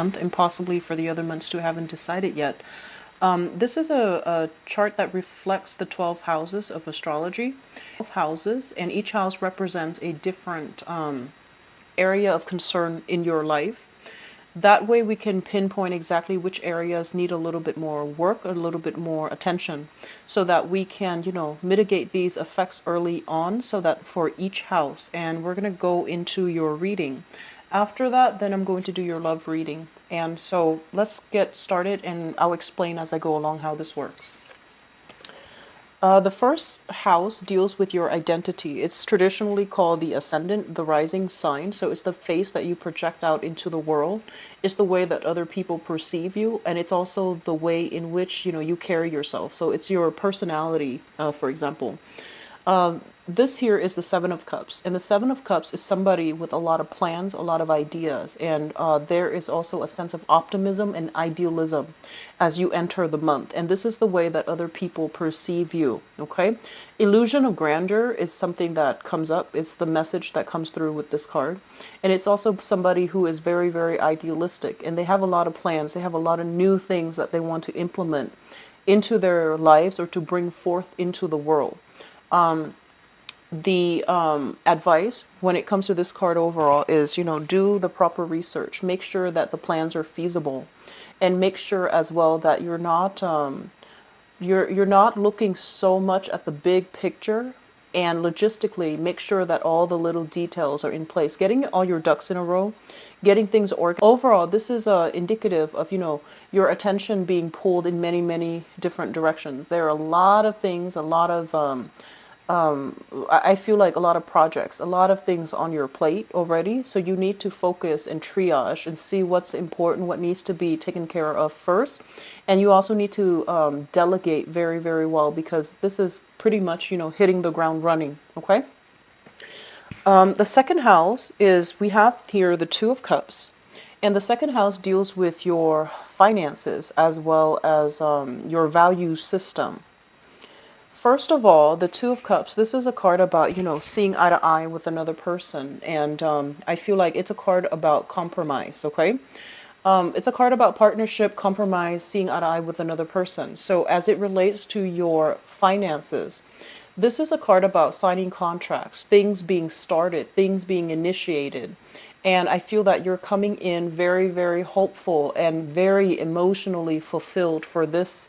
month, and possibly for the other months too. Haven't decided yet. This is a chart that reflects the 12 houses of astrology. 12 houses, and each house represents a different area of concern in your life. That way we can pinpoint exactly which areas need a little bit more work, a little bit more attention, so that we can, mitigate these effects early on, so that for each house. And we're going to go into your reading. After that, then I'm going to do your love reading. And so let's get started, and I'll explain as I go along how this works. The first house deals with your identity. It's traditionally called the ascendant, the rising sign. So it's the face that you project out into the world. It's the way that other people perceive you, and it's also the way in which you carry yourself. So it's your personality, for example. This here is the Seven of Cups, and the Seven of Cups is somebody with a lot of plans, a lot of ideas, and there is also a sense of optimism and idealism as you enter the month. And this is the way that other people perceive you. Okay, illusion of grandeur is something that comes up. It's the message that comes through with this card, and it's also somebody who is very, very idealistic, and they have a lot of plans. They have a lot of new things that they want to implement into their lives or to bring forth into the world. The advice when it comes to this card overall is, do the proper research. Make sure that the plans are feasible, and make sure as well that you're not you're not looking so much at the big picture. And logistically, make sure that all the little details are in place. Getting all your ducks in a row, getting things organized. Overall, this is indicative of, your attention being pulled in many, many different directions. There are a lot of things, a lot of I feel like a lot of projects, a lot of things on your plate already. So you need to focus and triage and see what's important, what needs to be taken care of first. And you also need to delegate very, very well, because this is pretty much, hitting the ground running. Okay. The second house is, we have here the Two of Cups. And the second house deals with your finances as well as your value system. First of all, the Two of Cups, this is a card about, seeing eye to eye with another person. And I feel like it's a card about compromise, okay? It's a card about partnership, compromise, seeing eye to eye with another person. So as it relates to your finances, this is a card about signing contracts, things being started, things being initiated. And I feel that you're coming in very, very hopeful and very emotionally fulfilled for this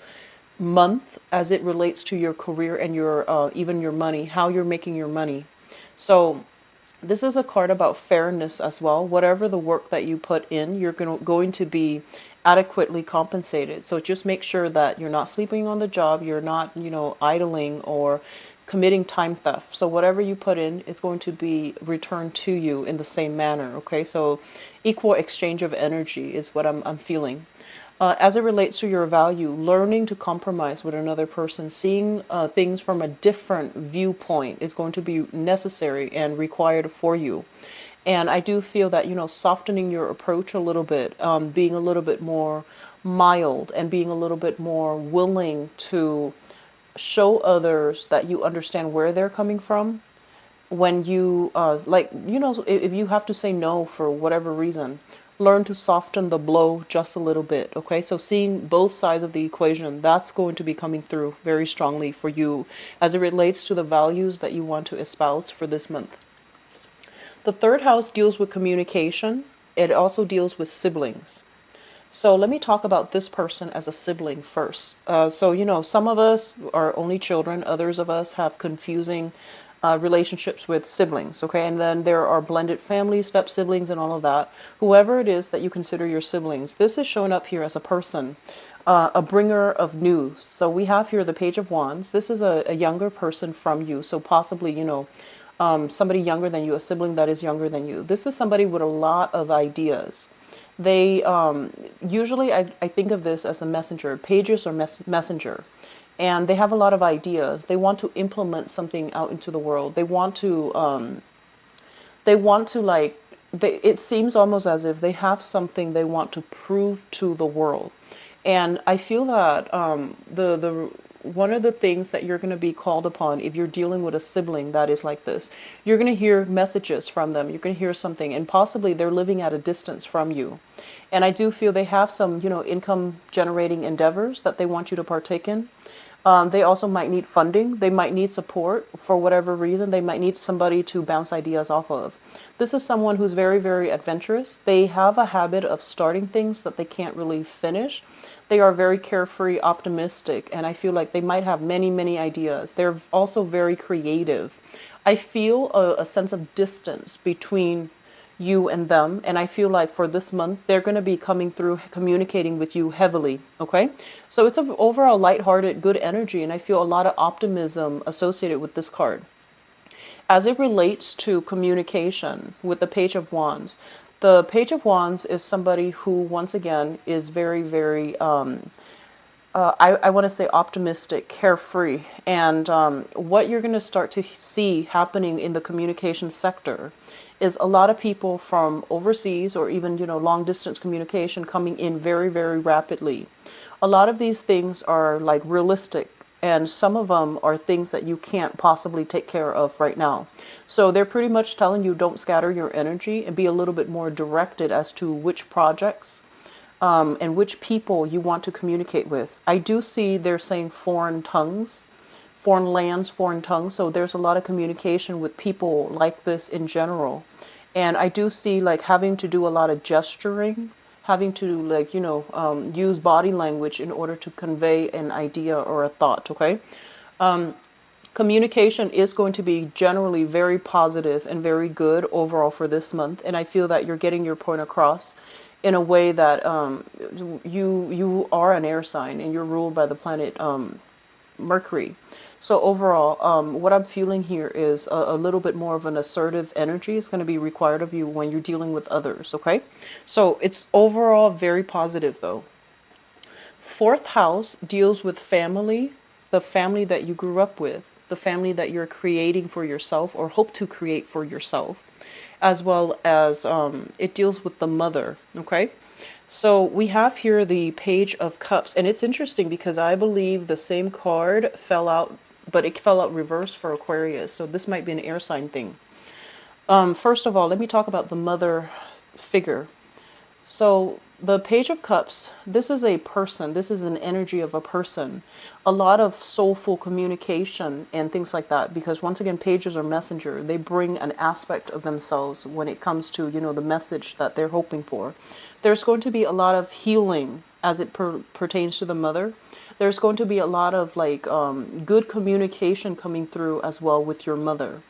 month as it relates to your career and your even your money, how you're making your money. So this is a card about fairness as well. Whatever the work that you put in, you're going to be adequately compensated. So just make sure that you're not sleeping on the job, you're not, idling or committing time theft. So whatever you put in, it's going to be returned to you in the same manner. Okay, so equal exchange of energy is what I'm feeling. As it relates to your value, learning to compromise with another person, seeing things from a different viewpoint is going to be necessary and required for you. And I do feel that, softening your approach a little bit, being a little bit more mild and being a little bit more willing to show others that you understand where they're coming from. When you, if you have to say no for whatever reason, learn to soften the blow just a little bit. Okay, so seeing both sides of the equation, that's going to be coming through very strongly for you as it relates to the values that you want to espouse for this month. The third house deals with communication. It also deals with siblings. So let me talk about this person as a sibling first. So some of us are only children, others of us have confusing relationships with siblings, okay? And then there are blended families, step siblings, and all of that. Whoever it is that you consider your siblings, this is showing up here as a person, a bringer of news. So we have here the Page of Wands. This is a younger person from you, so possibly, somebody younger than you, a sibling that is younger than you. This is somebody with a lot of ideas. They usually, I think of this as a messenger, pages or messenger. And they have a lot of ideas. They want to implement something out into the world. They want to it seems almost as if they have something they want to prove to the world. And I feel that one of the things that you're going to be called upon if you're dealing with a sibling that is like this, you're going to hear messages from them. You're going to hear something, and possibly they're living at a distance from you. And I do feel they have some, income generating endeavors that they want you to partake in. They also might need funding. They might need support for whatever reason. They might need somebody to bounce ideas off of. This is someone who's very, very adventurous. They have a habit of starting things that they can't really finish. They are very carefree, optimistic, and I feel like they might have many, many ideas. They're also very creative. I feel a sense of distance between you and them, and I feel like for this month they're going to be coming through communicating with you heavily. Okay, so it's an overall lighthearted, good energy, and I feel a lot of optimism associated with this card. As it relates to communication with the Page of Wands, the Page of Wands is somebody who, once again, is very, very I want to say optimistic, carefree. And what you're going to start to see happening in the communication sector is a lot of people from overseas or even, long distance communication coming in very, very rapidly. A lot of these things are like realistic, and some of them are things that you can't possibly take care of right now. So they're pretty much telling you don't scatter your energy and be a little bit more directed as to which projects and which people you want to communicate with. I do see they're saying foreign tongues, foreign lands, foreign tongues. So there's a lot of communication with people like this in general. And I do see like having to do a lot of gesturing, having to like, use body language in order to convey an idea or a thought. Okay. Communication is going to be generally very positive and very good overall for this month. And I feel that you're getting your point across in a way that you are an air sign and you're ruled by the planet Mercury. So overall, what I'm feeling here is a little bit more of an assertive energy is going to be required of you when you're dealing with others, okay? So it's overall very positive though. Fourth house deals with family, the family that you grew up with, the family that you're creating for yourself or hope to create for yourself, as well as it deals with the mother, okay? So we have here the Page of Cups, and it's interesting because I believe the same card fell out, but it fell out reverse for Aquarius, so this might be an air sign thing. First of all, let me talk about the mother figure. So the Page of Cups, this is a person, this is an energy of a person. A lot of soulful communication and things like that, because once again, pages are messenger. They bring an aspect of themselves when it comes to, the message that they're hoping for. There's going to be a lot of healing as it pertains to the mother. There's going to be a lot of like good communication coming through as well with your mother.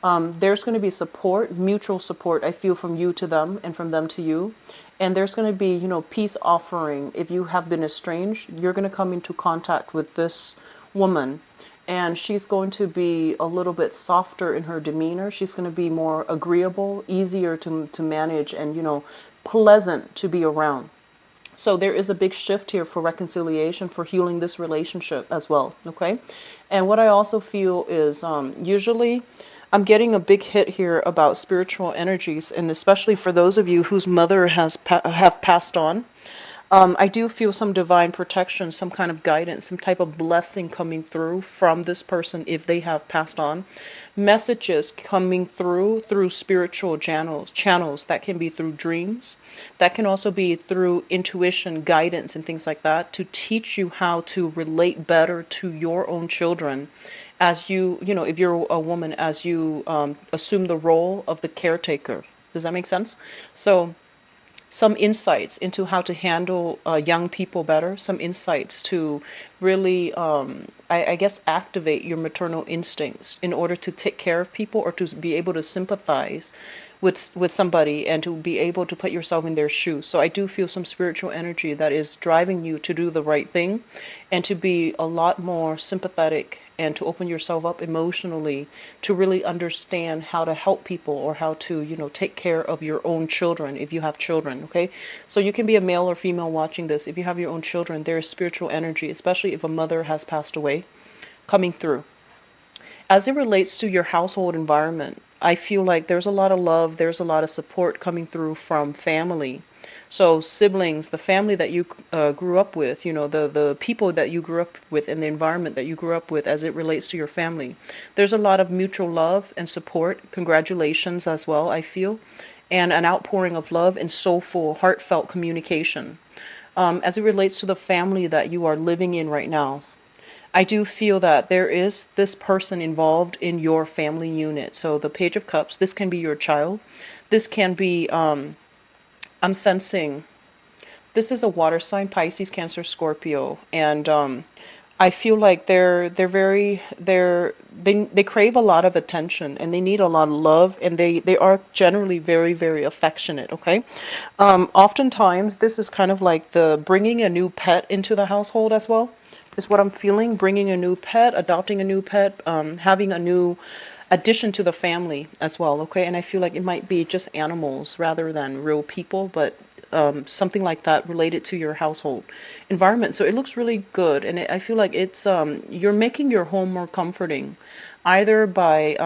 There's going to be support, mutual support, I feel, from you to them and from them to you. And there's going to be, peace offering. If you have been estranged, you're going to come into contact with this woman. And she's going to be a little bit softer in her demeanor. She's going to be more agreeable, easier to manage, and, pleasant to be around. So there is a big shift here for reconciliation, for healing this relationship as well, okay? And what I also feel is usually I'm getting a big hit here about spiritual energies, and especially for those of you whose mother have passed on. I do feel some divine protection, some kind of guidance, some type of blessing coming through from this person if they have passed on. Messages coming through spiritual channels that can be through dreams, that can also be through intuition, guidance, and things like that, to teach you how to relate better to your own children as you, if you're a woman, as you assume the role of the caretaker. Does that make sense? So some insights into how to handle young people better, some insights to really, I guess, activate your maternal instincts in order to take care of people or to be able to sympathize with somebody and to be able to put yourself in their shoes. So I do feel some spiritual energy that is driving you to do the right thing and to be a lot more sympathetic and to open yourself up emotionally to really understand how to help people or how to, take care of your own children if you have children, okay? So you can be a male or female watching this. If you have your own children, there is spiritual energy, especially if a mother has passed away, coming through. As it relates to your household environment, I feel like there's a lot of love, there's a lot of support coming through from family. So siblings, the family that you grew up with, the people that you grew up with and the environment that you grew up with as it relates to your family. There's a lot of mutual love and support. Congratulations as well, I feel. And an outpouring of love and soulful, heartfelt communication. As it relates to the family that you are living in right now, I do feel that there is this person involved in your family unit. So the Page of Cups, this can be your child. This can be, I'm sensing, this is a water sign, Pisces, Cancer, Scorpio. And I feel like they crave a lot of attention and they need a lot of love, and they are generally very, very affectionate. Okay. Oftentimes this is kind of like the bringing a new pet into the household as well, is what I'm feeling. Bringing a new pet, adopting a new pet, having a new addition to the family as well. Okay. And I feel like it might be just animals rather than real people, but something like that related to your household environment. So it looks really good, and I feel like it's you're making your home more comforting, either by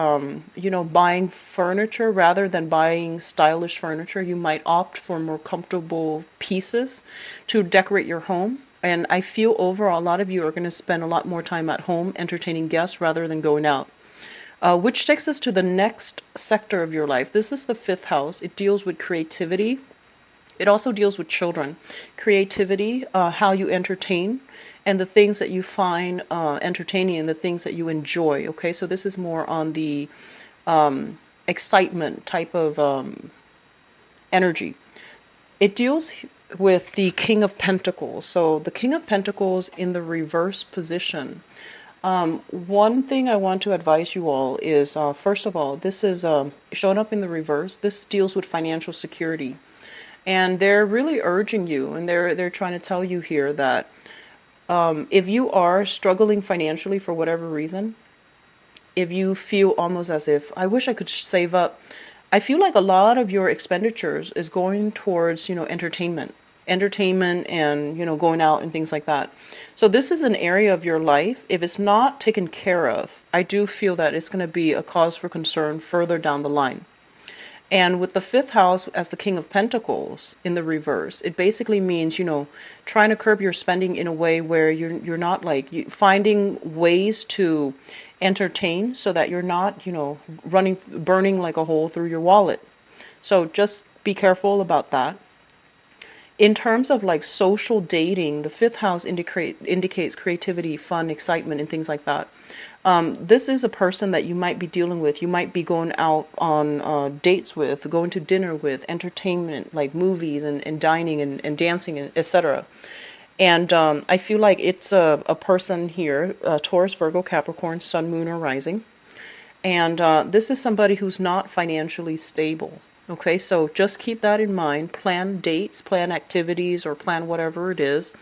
buying furniture rather than buying stylish furniture. You might opt for more comfortable pieces to decorate your home. And I feel overall a lot of you are going to spend a lot more time at home entertaining guests rather than going out. Which takes us to the next sector of your life. This is the fifth house. It deals with creativity. It also deals with children, creativity, how you entertain, and the things that you find entertaining and the things that you enjoy. Okay, so this is more on the excitement type of energy. It deals with the King of Pentacles. So the King of Pentacles in the reverse position. One thing I want to advise you all is, first of all, this is showing up in the reverse. This deals with financial security. And they're really urging you, and they're trying to tell you here that if you are struggling financially for whatever reason, if you feel almost as if, I wish I could save up, I feel like a lot of your expenditures is going towards, entertainment and, going out and things like that. So this is an area of your life, if it's not taken care of, I do feel that it's going to be a cause for concern further down the line. And with the fifth house as the King of Pentacles in the reverse, it basically means, trying to curb your spending in a way where you're not finding ways to entertain so that you're not, burning like a hole through your wallet. So just be careful about that. In terms of like social dating, the fifth house indicates creativity, fun, excitement, and things like that. This is a person that you might be dealing with. You might be going out on dates with, going to dinner with, entertainment, like movies and dining and dancing, etc. And I feel like it's a person here, Taurus, Virgo, Capricorn, Sun, Moon, or Rising. And this is somebody who's not financially stable. Okay, so just keep that in mind. Plan dates, plan activities, or plan whatever it is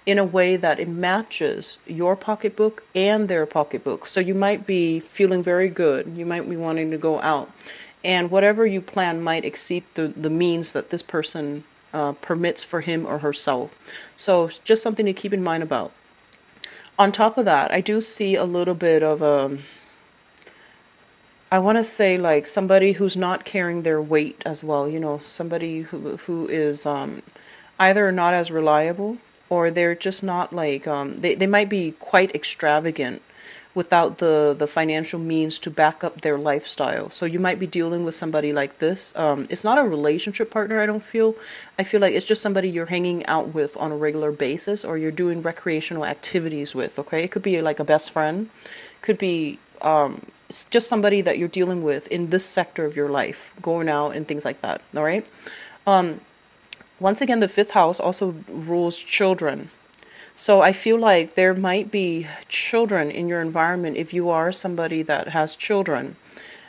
in a way that it matches your pocketbook and their pocketbook. So you might be feeling very good. You might be wanting to go out. And whatever you plan might exceed the means that this person permits for him or herself. So just something to keep in mind about. On top of that, I do see a little bit of I want to say like somebody who's not carrying their weight as well, somebody who is either not as reliable, or they're just not they might be quite extravagant without the financial means to back up their lifestyle. So you might be dealing with somebody like this. It's not a relationship partner, I feel like it's just somebody you're hanging out with on a regular basis, or you're doing recreational activities with. Okay, it could be like a best friend, could be it's just somebody that you're dealing with in this sector of your life, going out and things like that. All right. Once again, the fifth house also rules children. So I feel like there might be children in your environment if you are somebody that has children,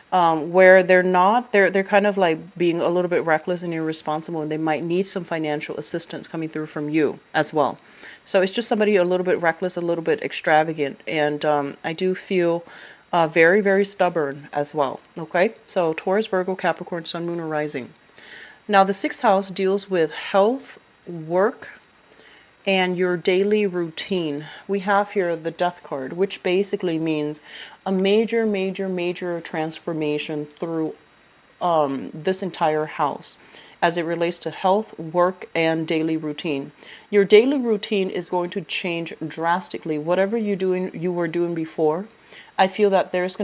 where they're kind of like being a little bit reckless and irresponsible, and they might need some financial assistance coming through from you as well. So it's just somebody a little bit reckless, a little bit extravagant, and I do feel very, very stubborn as well. Okay, so Taurus, Virgo, Capricorn, Sun, Moon, or Rising. Now the sixth house deals with health, work, and your daily routine. We have here the Death card, which basically means a major, major, major transformation through this entire house as it relates to health, work, and daily routine. Your daily routine is going to change drastically. Whatever you were doing before, I feel that it's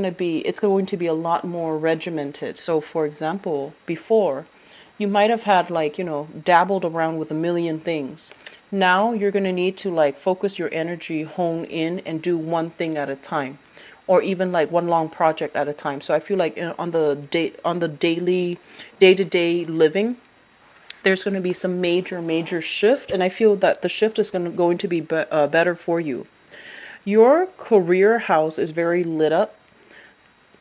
going to be a lot more regimented. So for example, before you might have had like, dabbled around with a million things. Now you're going to need to like focus your energy, hone in, and do one thing at a time, or even like one long project at a time. So I feel like on the daily day-to-day living, there's going to be some major shift, and I feel that the shift is going to be better for you. Your career house is very lit up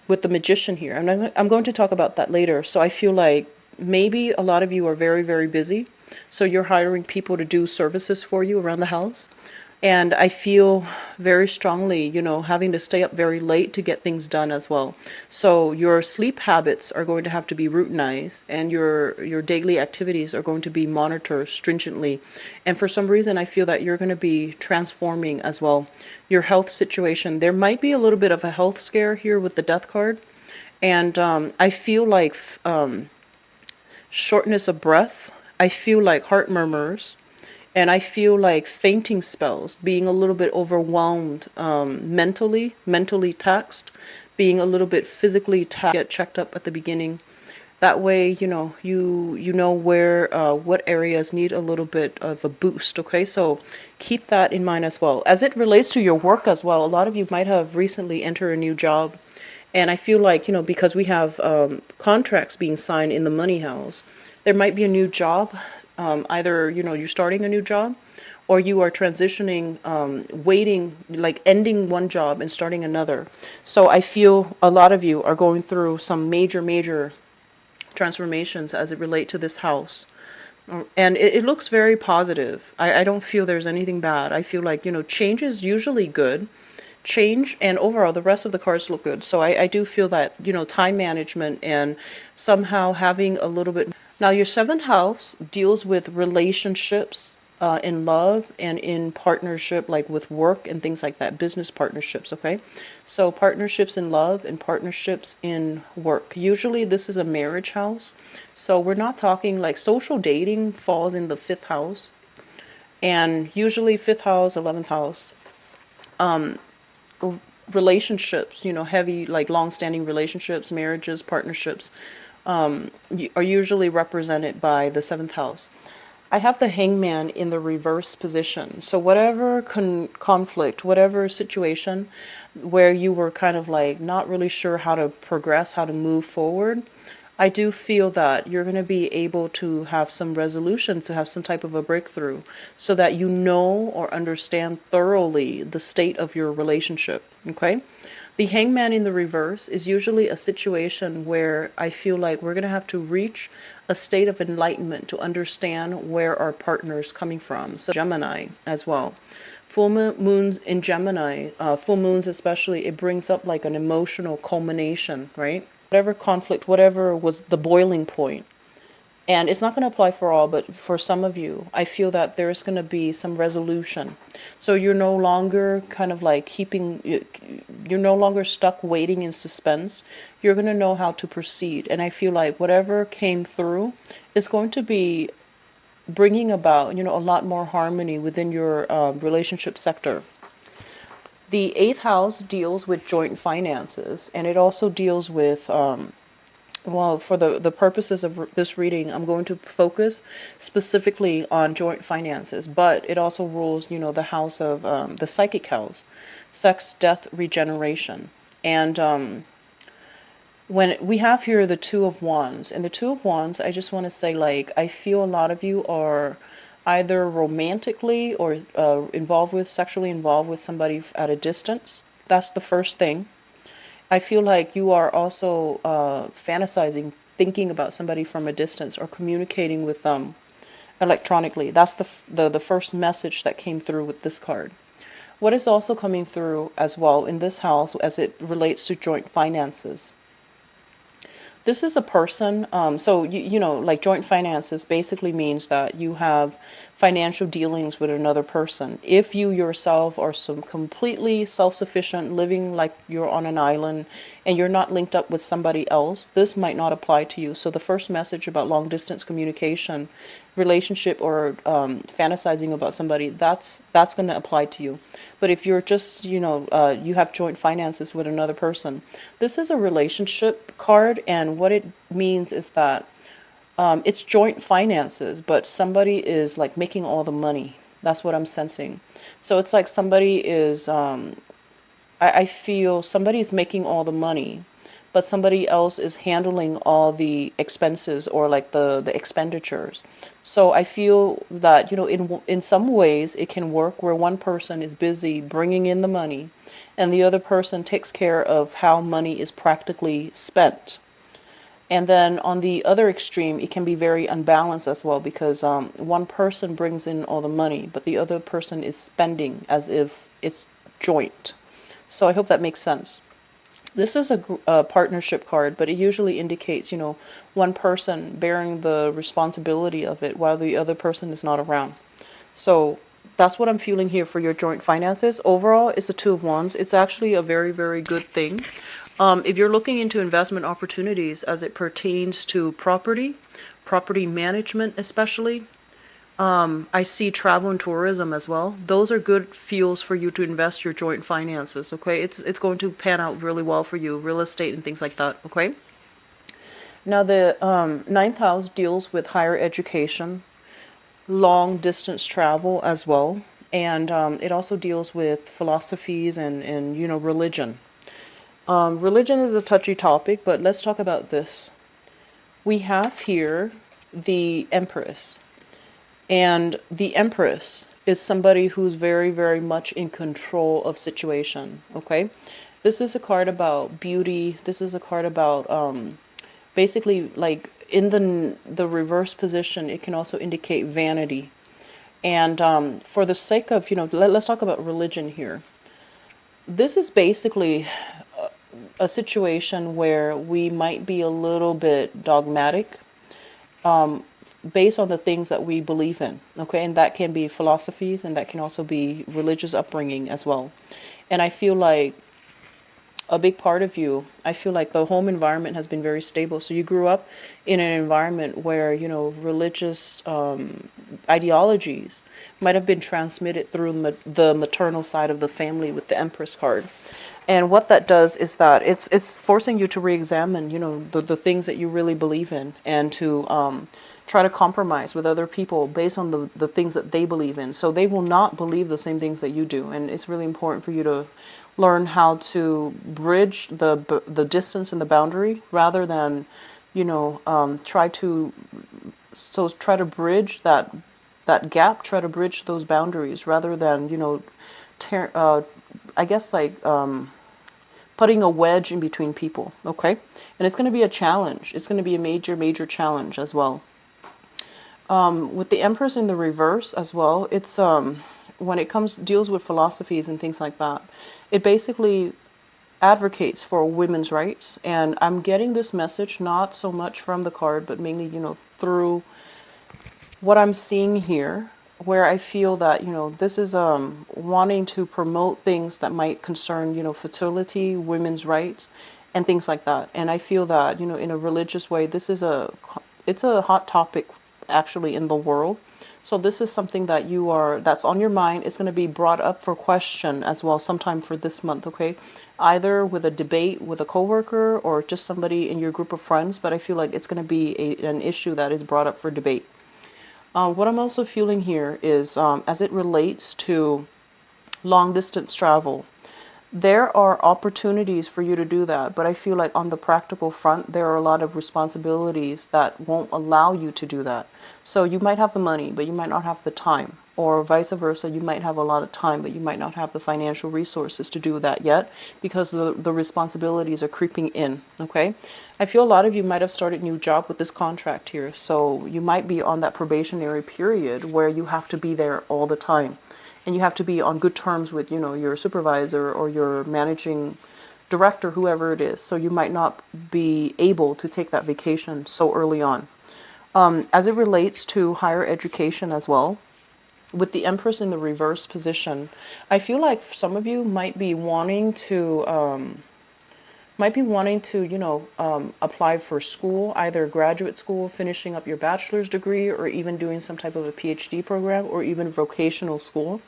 with the Magician here, and I'm going to talk about that later. So I feel like maybe a lot of you are very, very busy, so you're hiring people to do services for you around the house. And I feel very strongly, having to stay up very late to get things done as well. So your sleep habits are going to have to be routinized, and your daily activities are going to be monitored stringently. And for some reason, I feel that you're going to be transforming as well. Your health situation, there might be a little bit of a health scare here with the Death card. And I feel like shortness of breath. I feel like heart murmurs. And I feel like fainting spells, being a little bit overwhelmed mentally taxed, being a little bit physically taxed. Get checked up at the beginning. That way, you know where what areas need a little bit of a boost. Okay, so keep that in mind as well. As it relates to your work as well, a lot of you might have recently entered a new job, and I feel like because we have contracts being signed in the money house, there might be a new job. Either you're starting a new job, or you are transitioning, waiting, like ending one job and starting another. So I feel a lot of you are going through some major transformations as it relate to this house. And it looks very positive. I don't feel there's anything bad. I feel like, change is usually good. Change, and overall the rest of the cards look good. So I do feel that, time management and somehow having a little bit. Now your seventh house deals with relationships, in love and in partnership, like with work and things like that, business partnerships. Okay, so partnerships in love and partnerships in work. Usually this is a marriage house, so we're not talking like social dating falls in the fifth house, and usually fifth house, 11th house, relationships, heavy, like long-standing relationships, marriages, partnerships, are usually represented by the seventh house. I have the Hangman in the reverse position. So whatever conflict, whatever situation where you were kind of like not really sure how to progress, how to move forward, I do feel that you're going to be able to have some resolution, to have some type of a breakthrough, so that you know or understand thoroughly the state of your relationship. Okay? The Hangman in the reverse is usually a situation where I feel like we're going to have to reach a state of enlightenment to understand where our partner is coming from. So Gemini as well. Full moons in Gemini, full moons especially, it brings up like an emotional culmination, right? Whatever conflict, whatever was the boiling point. And it's not going to apply for all, but for some of you, I feel that there's going to be some resolution. So you're no longer kind of like you're no longer stuck waiting in suspense. You're going to know how to proceed. And I feel like whatever came through is going to be bringing about, a lot more harmony within your relationship sector. The eighth house deals with joint finances, and it also deals with, well, for the purposes of this reading, I'm going to focus specifically on joint finances, but it also rules, the house of the psychic house, sex, death, regeneration. And when we have here the Two of Wands, and the Two of Wands, I just want to say, like, I feel a lot of you are either romantically or sexually involved with somebody at a distance. That's the first thing. I feel like you are also fantasizing, thinking about somebody from a distance, or communicating with them electronically. That's the first message that came through with this card. What is also coming through as well in this house as it relates to joint finances? This is a person, so, like joint finances basically means that you have financial dealings with another person. If you yourself are some completely self-sufficient, living like you're on an island and you're not linked up with somebody else, this might not apply to you. So the first message about long distance communication, relationship, or fantasizing about somebody, that's going to apply to you. But if you're just, you have joint finances with another person, this is a relationship card, and what it means is that it's joint finances, but somebody is like making all the money. That's what I'm sensing. So it's like somebody is, I feel somebody is making all the money, but somebody else is handling all the expenses, or like the expenditures. So I feel that, in some ways it can work where one person is busy bringing in the money and the other person takes care of how money is practically spent. And then on the other extreme, it can be very unbalanced as well, because one person brings in all the money, but the other person is spending as if it's joint. So I hope that makes sense. This is a partnership card, but it usually indicates, one person bearing the responsibility of it while the other person is not around. So that's what I'm feeling here for your joint finances. Overall, it's the Two of Wands. It's actually a very, very good thing. If you're looking into investment opportunities as it pertains to property management especially, I see travel and tourism as well. Those are good fuels for you to invest your joint finances, okay? It's going to pan out really well for you, real estate and things like that, okay? Now the ninth house deals with higher education, long distance travel as well, and it also deals with philosophies and religion. Religion is a touchy topic, but let's talk about this. We have here the Empress. And the Empress is somebody who's very, very much in control of situation, okay? This is a card about beauty. This is a card about basically, like, in the reverse position, it can also indicate vanity. And for the sake of, let's talk about religion here. This is basically a situation where we might be a little bit dogmatic, based on the things that we believe in, okay? And that can be philosophies, and that can also be religious upbringing as well. And I feel like a big part of you, I feel like the home environment has been very stable. So you grew up in an environment where, religious ideologies might have been transmitted through the maternal side of the family with the Empress card. And what that does is that it's forcing you to re-examine, the things that you really believe in, and to try to compromise with other people based on the things that they believe in. So they will not believe the same things that you do. And it's really important for you to learn how to bridge the distance and the boundary, rather than, try to bridge that gap, try to bridge those boundaries, rather than, I guess, like, putting a wedge in between people, okay? And it's going to be a challenge. It's going to be a major, major challenge as well. With the Empress in the reverse as well, it's when it deals with philosophies and things like that, it basically advocates for women's rights. And I'm getting this message not so much from the card, but mainly, through what I'm seeing here, where I feel that, this is wanting to promote things that might concern, fertility, women's rights, and things like that. And I feel that, in a religious way, it's a hot topic actually in the world. So this is something that that's on your mind. It's going to be brought up for question as well sometime for this month, okay? Either with a debate with a coworker or just somebody in your group of friends, but I feel like it's going to be an issue that is brought up for debate. What I'm also feeling here is, as it relates to long distance travel, there are opportunities for you to do that, but I feel like on the practical front, there are a lot of responsibilities that won't allow you to do that. So you might have the money, but you might not have the time, or vice versa. You might have a lot of time, but you might not have the financial resources to do that yet, because the responsibilities are creeping in, okay? I feel a lot of you might have started a new job with this contract here, so you might be on that probationary period where you have to be there all the time. And you have to be on good terms with, your supervisor or your managing director, whoever it is. So you might not be able to take that vacation so early on. As it relates to higher education as well, with the Empress in the reverse position, I feel like some of you might be wanting to, apply for school, either graduate school, finishing up your bachelor's degree, or even doing some type of a PhD program, or even vocational school.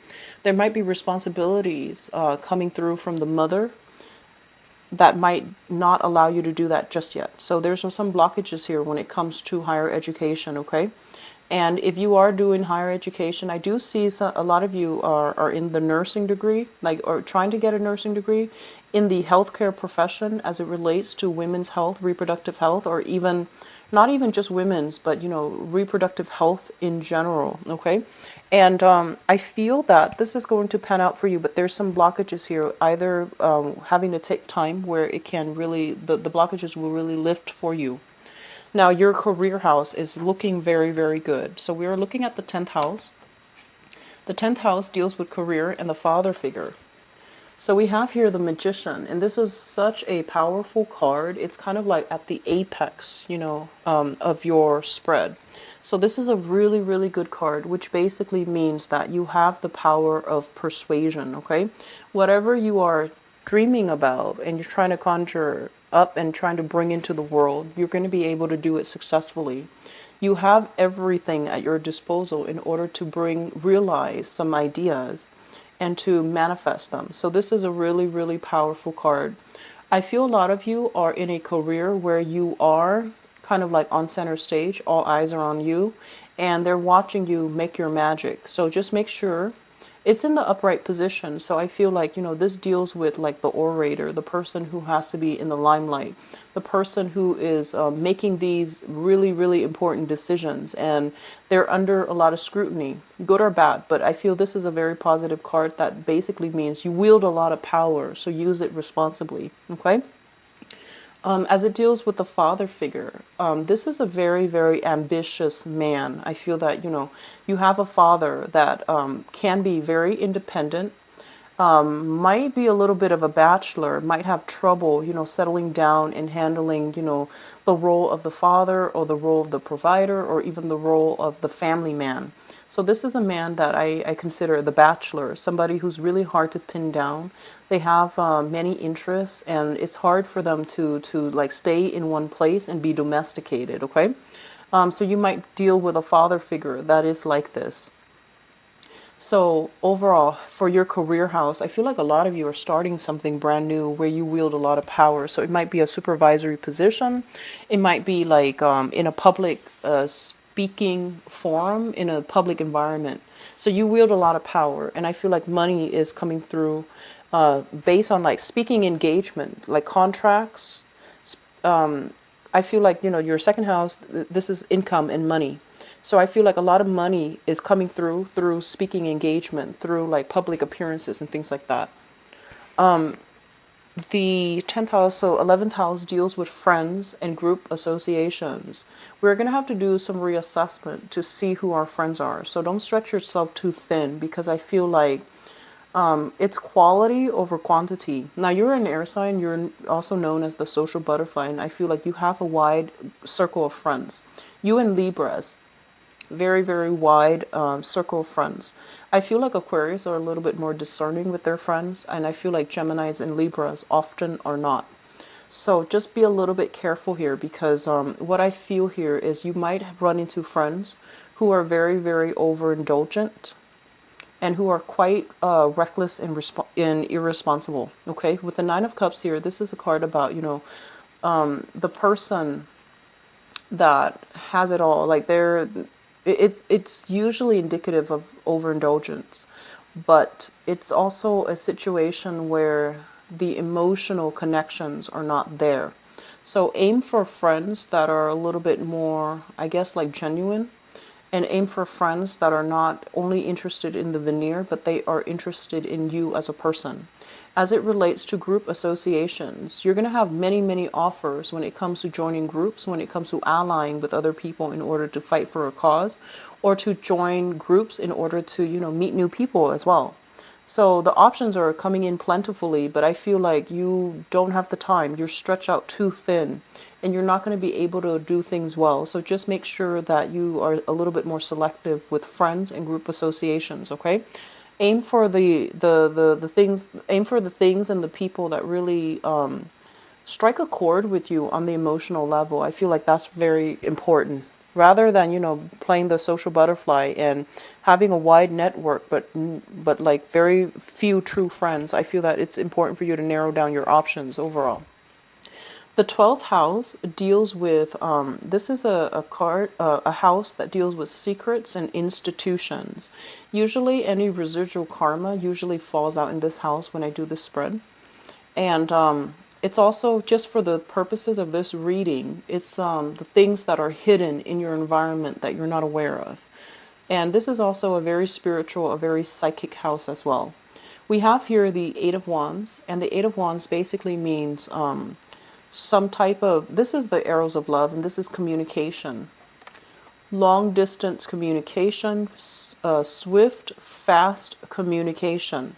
There might be responsibilities coming through from the mother that might not allow you to do that just yet. So there's some blockages here when it comes to higher education, okay? And if you are doing higher education, I do see a lot of you are in the nursing degree, like, or trying to get a nursing degree in the healthcare profession as it relates to women's health, reproductive health, or even not even just women's, but reproductive health in general. Okay, and I feel that this is going to pan out for you, but there's some blockages here. Either having to take time where it can really the blockages will really lift for you. Now, your career house is looking very, very good. So we are looking at the 10th house. The 10th house deals with career and the father figure. So we have here the Magician, and this is such a powerful card. It's kind of like at the apex, of your spread. So this is a really, really good card, which basically means that you have the power of persuasion, okay? Whatever you are dreaming about and you're trying to conjure up and trying to bring into the world, you're going to be able to do it successfully. You have everything at your disposal in order to realize some ideas and to manifest them. So this is a really, really powerful card. I feel a lot of you are in a career where you are kind of like on center stage, all eyes are on you, and they're watching you make your magic. So just make sure it's in the upright position. So I feel like, this deals with like the orator, the person who has to be in the limelight, the person who is making these really, really important decisions, and they're under a lot of scrutiny, good or bad. But I feel this is a very positive card that basically means you wield a lot of power, so use it responsibly, okay? As it deals with the father figure, this is a very, very ambitious man. I feel that, you have a father that can be very independent, might be a little bit of a bachelor, might have trouble, settling down and handling, the role of the father or the role of the provider or even the role of the family man. So this is a man that I consider the bachelor, somebody who's really hard to pin down. They have many interests, and it's hard for them to like stay in one place and be domesticated, okay? So you might deal with a father figure that is like this. So overall, for your career house, I feel like a lot of you are starting something brand new where you wield a lot of power. So it might be a supervisory position. It might be like in a public speaking forum, in a public environment. So you wield a lot of power. And I feel like money is coming through based on like speaking engagement, like contracts. I feel like, your second house, this is income and money. So I feel like a lot of money is coming through speaking engagement, through like public appearances and things like that. The 10th house, so 11th house deals with friends and group associations. We're going to have to do some reassessment to see who our friends are. So don't stretch yourself too thin, because I feel like it's quality over quantity. Now, you're an air sign. You're also known as the social butterfly, and I feel like you have a wide circle of friends. You and Libras, very, very wide circle of friends. I feel like Aquarius are a little bit more discerning with their friends, and I feel like Geminis and Libras often are not. So just be a little bit careful here, because what I feel here is you might run into friends who are very, very overindulgent and who are quite reckless and irresponsible. Okay, with the Nine of Cups here, this is a card about, the person that has it all. Like it's usually indicative of overindulgence, but it's also a situation where the emotional connections are not there. So aim for friends that are a little bit more, I guess, like genuine, and aim for friends that are not only interested in the veneer, but they are interested in you as a person. As it relates to group associations, you're going to have many, many offers when it comes to joining groups, when it comes to allying with other people in order to fight for a cause, or to join groups in order to, meet new people as well. So the options are coming in plentifully, but I feel like you don't have the time. You're stretched out too thin, and you're not going to be able to do things well. So just make sure that you are a little bit more selective with friends and group associations, okay? Aim for the things, aim for the things and the people that really strike a chord with you on the emotional level. I feel like that's very important. Rather than, playing the social butterfly and having a wide network, but like very few true friends, I feel that it's important for you to narrow down your options overall. The 12th house deals with, this is a card, a house that deals with secrets and institutions. Usually any residual karma usually falls out in this house when I do this spread. And it's also, just for the purposes of this reading, it's the things that are hidden in your environment that you're not aware of. And this is also a very spiritual, a very psychic house as well. We have here the Eight of Wands, and the Eight of Wands basically means some type of, this is the arrows of love, and this is communication. Long distance communication, swift, fast communication.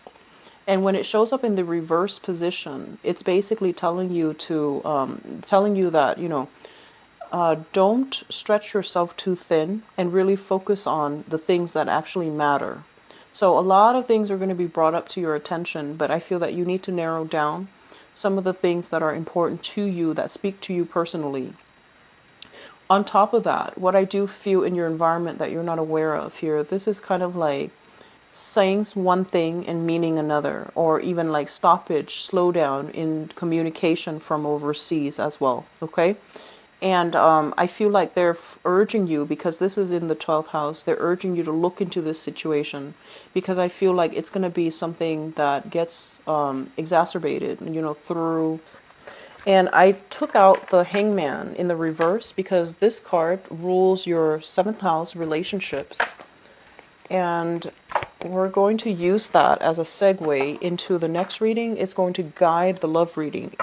And when it shows up in the reverse position, it's basically telling you that, don't stretch yourself too thin and really focus on the things that actually matter. So a lot of things are going to be brought up to your attention, but I feel that you need to narrow down some of the things that are important to you, that speak to you personally. On top of that, what I do feel in your environment that you're not aware of here, this is kind of like saying one thing and meaning another, or even like stoppage, slow down in communication from overseas as well, okay? And I feel like they're urging you, because this is in the 12th house, they're urging you to look into this situation, because I feel like it's going to be something that gets exacerbated, through. And I took out the Hangman in the reverse because this card rules your 7th house relationships. And we're going to use that as a segue into the next reading. It's going to guide the love reading.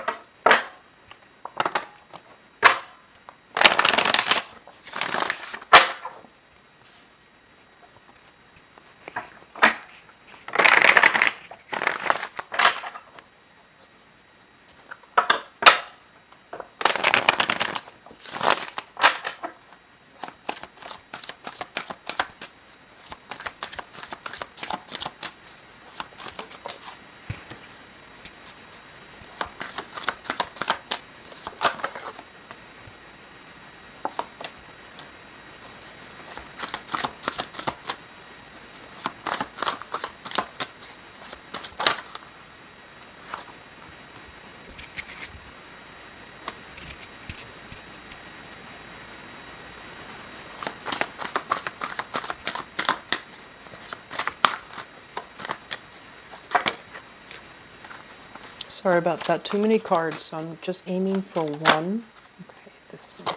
Sorry about that. Too many cards, so I'm just aiming for one. Okay, this one.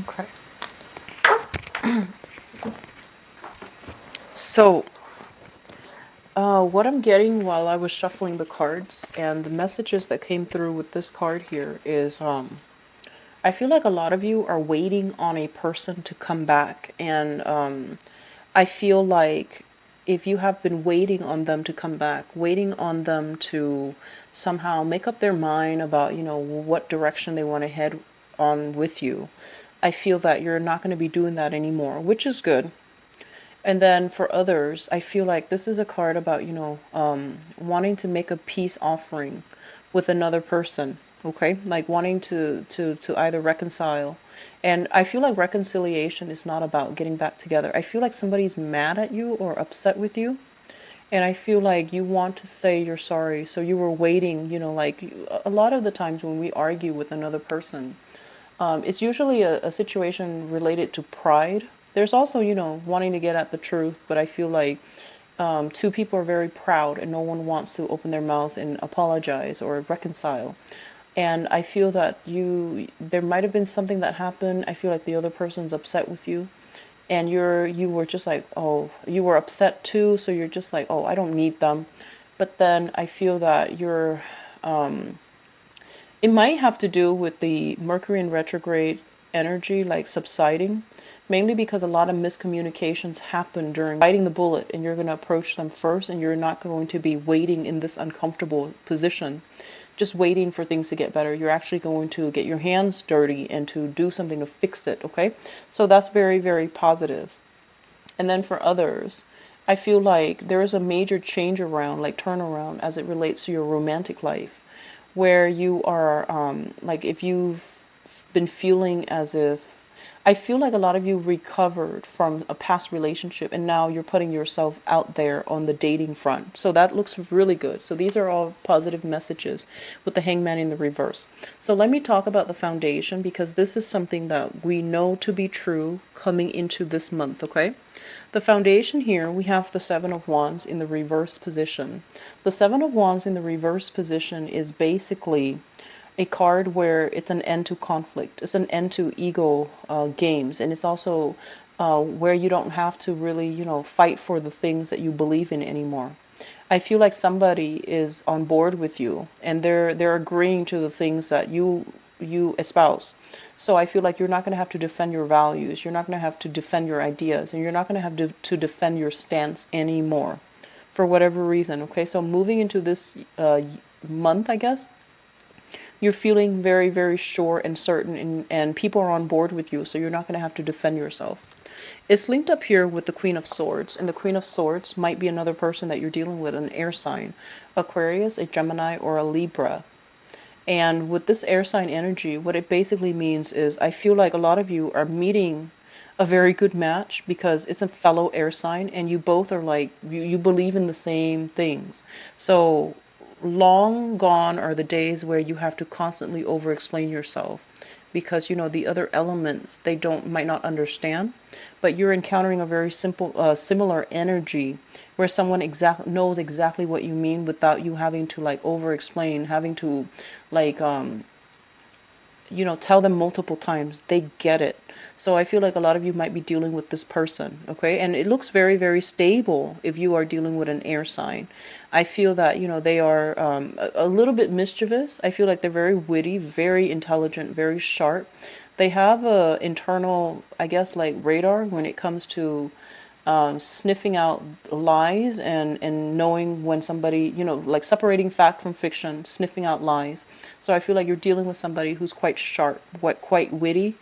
Okay. So, what I'm getting while I was shuffling the cards and the messages that came through with this card here is, I feel like a lot of you are waiting on a person to come back. And I feel like if you have been waiting on them to come back, waiting on them to somehow make up their mind about, what direction they want to head on with you, I feel that you're not going to be doing that anymore, which is good. And then for others, I feel like this is a card about, wanting to make a peace offering with another person, okay? Like wanting to either reconcile. And I feel like reconciliation is not about getting back together. I feel like somebody's mad at you or upset with you. And I feel like you want to say you're sorry. So you were waiting, like a lot of the times when we argue with another person, it's usually a situation related to pride. There's also, wanting to get at the truth, but I feel like two people are very proud and no one wants to open their mouths and apologize or reconcile. And I feel that there might have been something that happened. I feel like the other person's upset with you, and you were just like, oh, you were upset too, so you're just like, oh, I don't need them. But then I feel that it might have to do with the Mercury in retrograde energy like subsiding, mainly because a lot of miscommunications happen during biting the bullet, and you're going to approach them first, and you're not going to be waiting in this uncomfortable position, just waiting for things to get better. You're actually going to get your hands dirty and to do something to fix it, okay? So that's very, very positive. And then for others, I feel like there is a major change around, like turnaround, as it relates to your romantic life, where you are, like if you've been feeling as if, I feel like a lot of you recovered from a past relationship and now you're putting yourself out there on the dating front. So that looks really good. So these are all positive messages with the hangman in the reverse. So let me talk about the foundation, because this is something that we know to be true coming into this month, okay? The foundation here, we have the Seven of Wands in the reverse position. The Seven of Wands in the reverse position is basically a card where it's an end to conflict. It's an end to ego games. And it's also where you don't have to really, fight for the things that you believe in anymore. I feel like somebody is on board with you and they're agreeing to the things that you espouse. So I feel like you're not going to have to defend your values. You're not going to have to defend your ideas, and you're not going to have to defend your stance anymore for whatever reason. Okay, so moving into this month, I guess, you're feeling very, very sure and certain, and people are on board with you, so you're not going to have to defend yourself. It's linked up here with the Queen of Swords, and the Queen of Swords might be another person that you're dealing with, an air sign, Aquarius, a Gemini, or a Libra. And with this air sign energy, what it basically means is I feel like a lot of you are meeting a very good match because it's a fellow air sign and you both are like, you believe in the same things. So long gone are the days where you have to constantly over explain yourself, because the other elements, they might not understand, but you're encountering a very simple similar energy where someone knows exactly what you mean without you having to like over explain, having to like tell them multiple times. They get it. So I feel like a lot of you might be dealing with this person, okay? And it looks very, very stable if you are dealing with an air sign. I feel that, they are a little bit mischievous. I feel like they're very witty, very intelligent, very sharp. They have a internal, I guess, like radar when it comes to sniffing out lies and knowing when somebody, like separating fact from fiction, sniffing out lies. So I feel like you're dealing with somebody who's quite sharp, quite witty.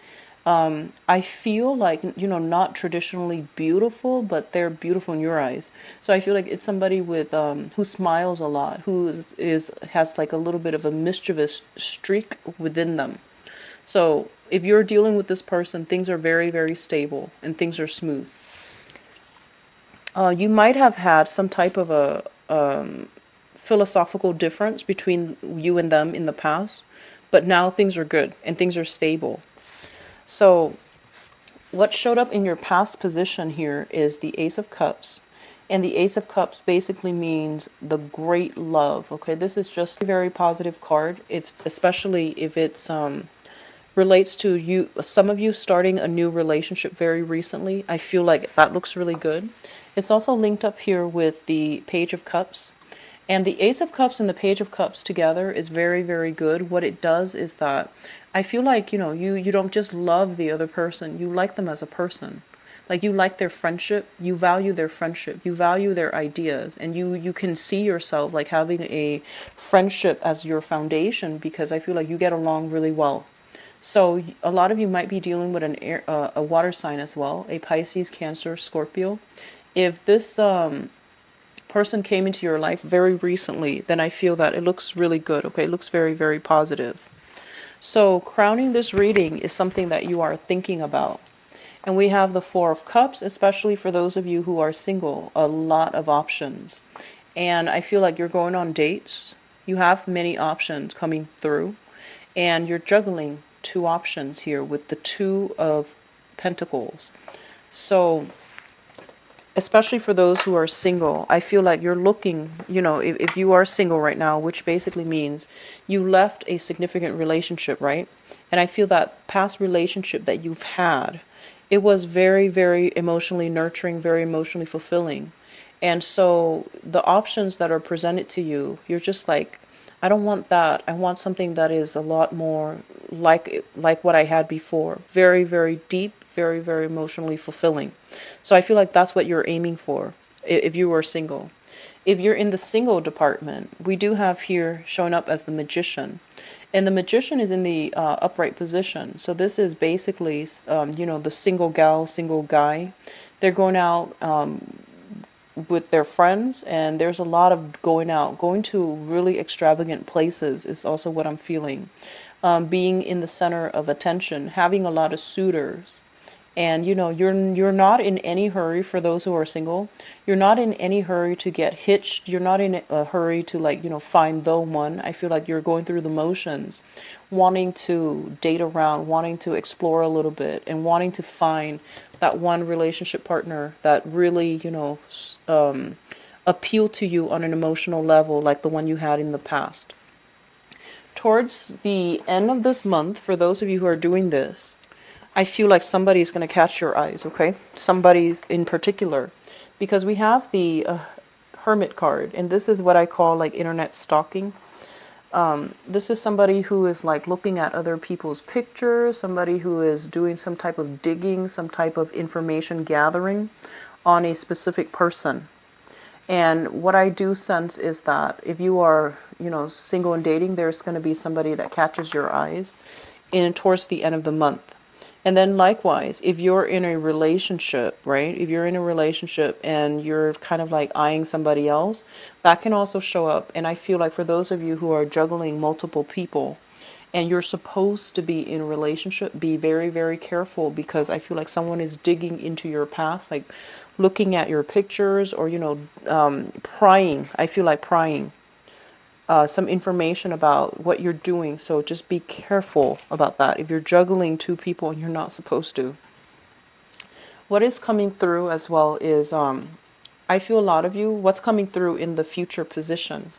I feel like, not traditionally beautiful, but they're beautiful in your eyes. So I feel like it's somebody with who smiles a lot, who has like a little bit of a mischievous streak within them. So if you're dealing with this person, things are very, very stable and things are smooth. You might have had some type of a philosophical difference between you and them in the past, but now things are good and things are stable. So what showed up in your past position here is the Ace of Cups. And the Ace of Cups basically means the great love. Okay, this is just a very positive card, especially if it's relates to you, some of you starting a new relationship very recently. I feel like that looks really good. It's also linked up here with the Page of Cups. And the Ace of Cups and the Page of Cups together is very, very good. What it does is that I feel like, you don't just love the other person, you like them as a person. Like you like their friendship, you value their friendship, you value their ideas, and you can see yourself like having a friendship as your foundation, because I feel like you get along really well. So a lot of you might be dealing with a water sign as well, a Pisces, Cancer, Scorpio. If this person came into your life very recently, then I feel that it looks really good, okay? It looks very, very positive. So crowning this reading is something that you are thinking about. And we have the Four of Cups, especially for those of you who are single, a lot of options. And I feel like you're going on dates. You have many options coming through, and you're juggling two options here with the Two of Pentacles. So especially for those who are single. I feel like you're looking, if you are single right now, which basically means you left a significant relationship, right? And I feel that past relationship that you've had, it was very, very emotionally nurturing, very emotionally fulfilling. And so the options that are presented to you, you're just like, I don't want that. I want something that is a lot more like what I had before. Very, very deep, very, very emotionally fulfilling. So I feel like that's what you're aiming for if you were single. If you're in the single department, we do have here showing up as the magician. And the magician is in the upright position. So this is basically, the single gal, single guy. They're going out with their friends, and there's a lot of going out. Going to really extravagant places is also what I'm feeling. Being in the center of attention, having a lot of suitors. And you're not in any hurry. For those who are single, you're not in any hurry to get hitched. You're not in a hurry to find the one. I feel like you're going through the motions, wanting to date around, wanting to explore a little bit, and wanting to find that one relationship partner that really appeal to you on an emotional level, like the one you had in the past. Towards the end of this month, for those of you who are doing this, I feel like somebody's going to catch your eyes, okay? Somebody's in particular. Because we have the Hermit card, and this is what I call like internet stalking. This is somebody who is like looking at other people's pictures, somebody who is doing some type of digging, some type of information gathering on a specific person. And what I do sense is that if you are, single and dating, there's going to be somebody that catches your eyes towards the end of the month. And then likewise, if you're in a relationship, right? If you're in a relationship and you're kind of like eyeing somebody else, that can also show up. And I feel like for those of you who are juggling multiple people and you're supposed to be in a relationship, be very, very careful, because I feel like someone is digging into your past, like looking at your pictures or, prying. I feel like prying. Some information about what you're doing. So just be careful about that if you're juggling two people and you're not supposed to. What is coming through as well is I feel a lot of you, what's coming through in the future position.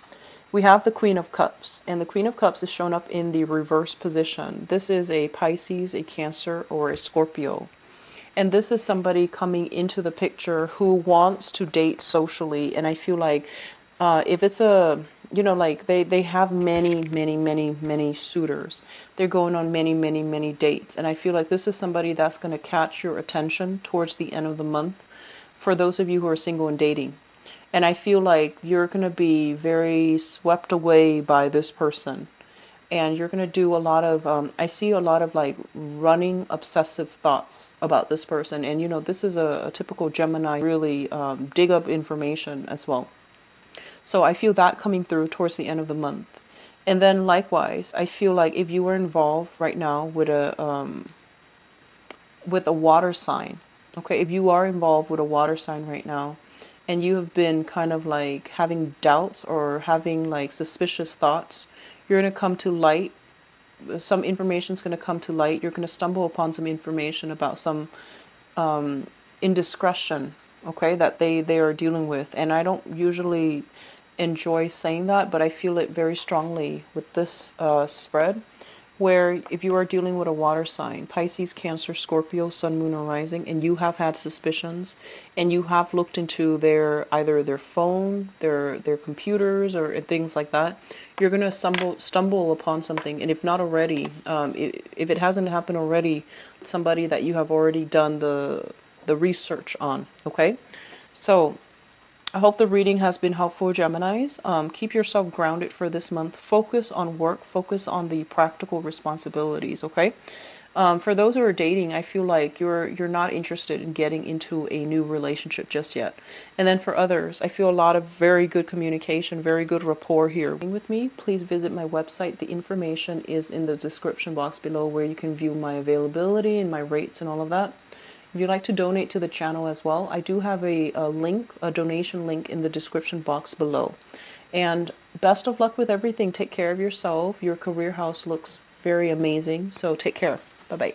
We have the Queen of Cups, and the Queen of Cups is shown up in the reverse position. This is a Pisces, a Cancer, or a Scorpio. And this is somebody coming into the picture who wants to date socially. And I feel like if it's they have many suitors. They're going on many dates. And I feel like this is somebody that's going to catch your attention towards the end of the month for those of you who are single and dating. And I feel like you're going to be very swept away by this person. And you're going to do a lot of, I see a lot of like running obsessive thoughts about this person. And, this is a typical Gemini, really dig up information as well. So I feel that coming through towards the end of the month. And then likewise, I feel like if you were involved right now with a water sign, okay, if you are involved with a water sign right now, and you have been kind of like having doubts or having like suspicious thoughts, you're going to come to light. Some information is going to come to light. You're going to stumble upon some information about some indiscretion, okay, that they are dealing with. And I don't usually enjoy saying that, but I feel it very strongly with this spread, where if you are dealing with a water sign, Pisces, Cancer, Scorpio, Sun, Moon, or Rising, and you have had suspicions, and you have looked into either their phone, their computers, or things like that, you're going to stumble upon something. And if not already, if it hasn't happened already, somebody that you have already done the research on, okay? So I hope the reading has been helpful, Geminis. Keep yourself grounded for this month. Focus on work. Focus on the practical responsibilities, okay? For those who are dating, I feel like you're not interested in getting into a new relationship just yet. And then for others, I feel a lot of very good communication, very good rapport here. With me, please visit my website. The information is in the description box below, where you can view my availability and my rates and all of that. If you'd like to donate to the channel as well, I do have a donation link in the description box below. And best of luck with everything. Take care of yourself. Your career house looks very amazing, so take care. Bye-bye.